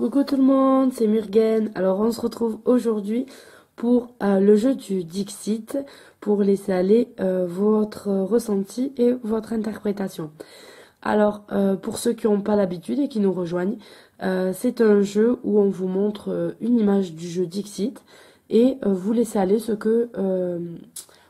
Coucou tout le monde, c'est Murgen. Alors on se retrouve aujourd'hui pour le jeu du Dixit, pour laisser aller votre ressenti et votre interprétation. Alors pour ceux qui n'ont pas l'habitude et qui nous rejoignent, c'est un jeu où on vous montre une image du jeu Dixit et vous laissez aller ce que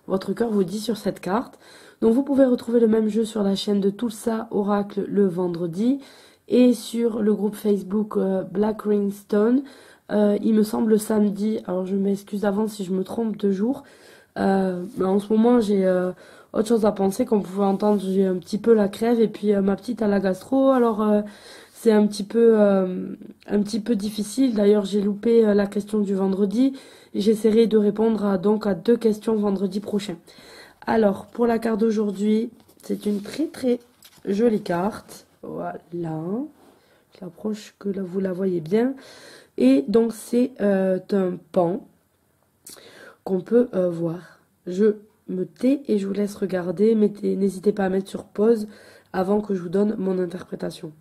votre cœur vous dit sur cette carte. Donc vous pouvez retrouver le même jeu sur la chaîne de Tulsa Oracle le vendredi et sur le groupe Facebook Black Ring Stone, il me semble samedi. Alors je m'excuse d'avance si je me trompe de jour. Mais en ce moment j'ai autre chose à penser. Comme vous pouvez entendre, j'ai un petit peu la crève et puis ma petite a la gastro. Alors c'est un petit peu difficile. D'ailleurs j'ai loupé la question du vendredi. J'essaierai de répondre donc à 2 questions vendredi prochain. Alors pour la carte d'aujourd'hui, c'est une très très jolie carte. Voilà, je l'approche que là, vous la voyez bien. Et donc c'est un pan qu'on peut voir. Je me tais et je vous laisse regarder. N'hésitez pas à mettre sur pause avant que je vous donne mon interprétation.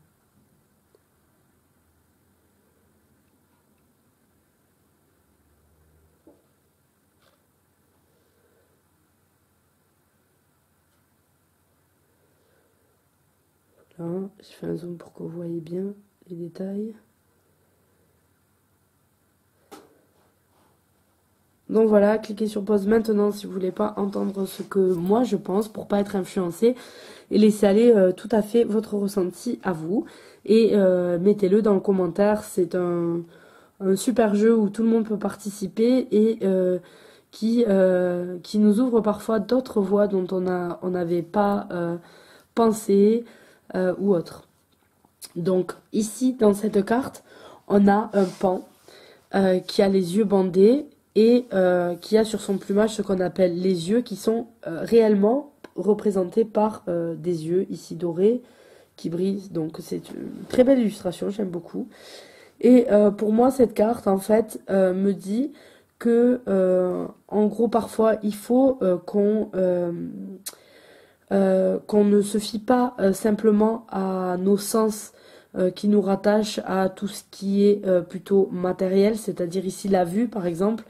Là, je fais un zoom pour que vous voyez bien les détails. Donc voilà, cliquez sur pause maintenant si vous voulez pas entendre ce que moi je pense pour pas être influencé et laissez aller tout à fait votre ressenti à vous et mettez-le dans le commentaire. C'est un super jeu où tout le monde peut participer et qui nous ouvre parfois d'autres voies dont on n'avait pas pensé ou autre. Donc ici dans cette carte, on a un pan qui a les yeux bandés et qui a sur son plumage ce qu'on appelle les yeux qui sont réellement représentés par des yeux ici dorés qui brillent. Donc c'est une très belle illustration, j'aime beaucoup. Et pour moi cette carte en fait me dit que en gros parfois il faut qu'on ne se fie pas simplement à nos sens qui nous rattachent à tout ce qui est plutôt matériel, c'est-à-dire ici la vue par exemple.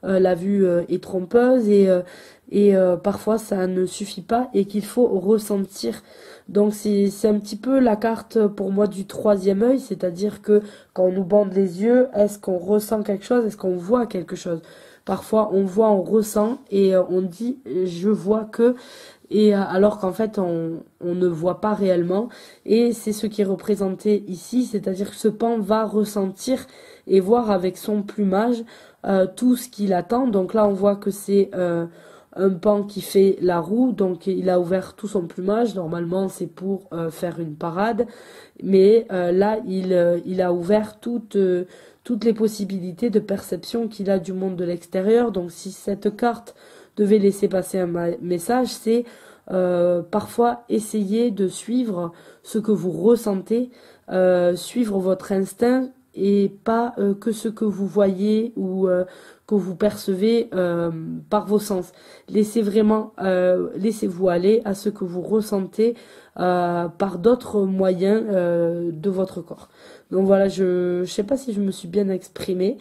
La vue est trompeuse et parfois ça ne suffit pas et qu'il faut ressentir. Donc c'est un petit peu la carte pour moi du 3e œil, c'est-à-dire que quand on nous bande les yeux, est-ce qu'on ressent quelque chose, est-ce qu'on voit quelque chose? Parfois on voit, on ressent et on dit je vois que, et alors qu'en fait on ne voit pas réellement, et c'est ce qui est représenté ici, c'est-à-dire que ce pan va ressentir et voir avec son plumage tout ce qu'il attend. Donc là on voit que c'est un pan qui fait la roue, donc il a ouvert tout son plumage. Normalement c'est pour faire une parade, mais là il a ouvert toutes les possibilités de perception qu'il a du monde de l'extérieur. Donc si cette carte devait laisser passer un message, c'est parfois essayer de suivre ce que vous ressentez, suivre votre instinct et pas que ce que vous voyez ou que vous percevez par vos sens. Laissez-vous aller à ce que vous ressentez par d'autres moyens de votre corps. Donc voilà, je sais pas si je me suis bien exprimée,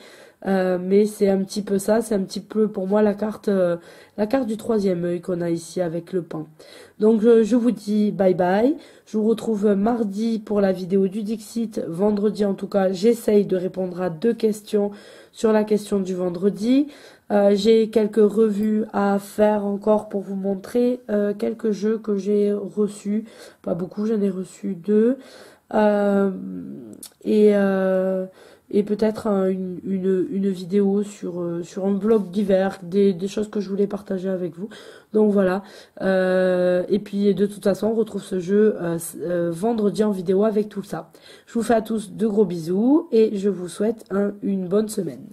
mais c'est un petit peu ça, c'est un petit peu pour moi la carte du 3e œil qu'on a ici avec le pan. Donc je vous dis bye bye, je vous retrouve mardi pour la vidéo du Dixit, vendredi en tout cas j'essaye de répondre à 2 questions sur la question du vendredi. J'ai quelques revues à faire encore pour vous montrer quelques jeux que j'ai reçus, pas beaucoup, j'en ai reçu 2. Et peut-être une vidéo sur un vlog divers, des choses que je voulais partager avec vous. Donc voilà. Et puis de toute façon, on retrouve ce jeu vendredi en vidéo avec tout ça. Je vous fais à tous de gros bisous et je vous souhaite une bonne semaine.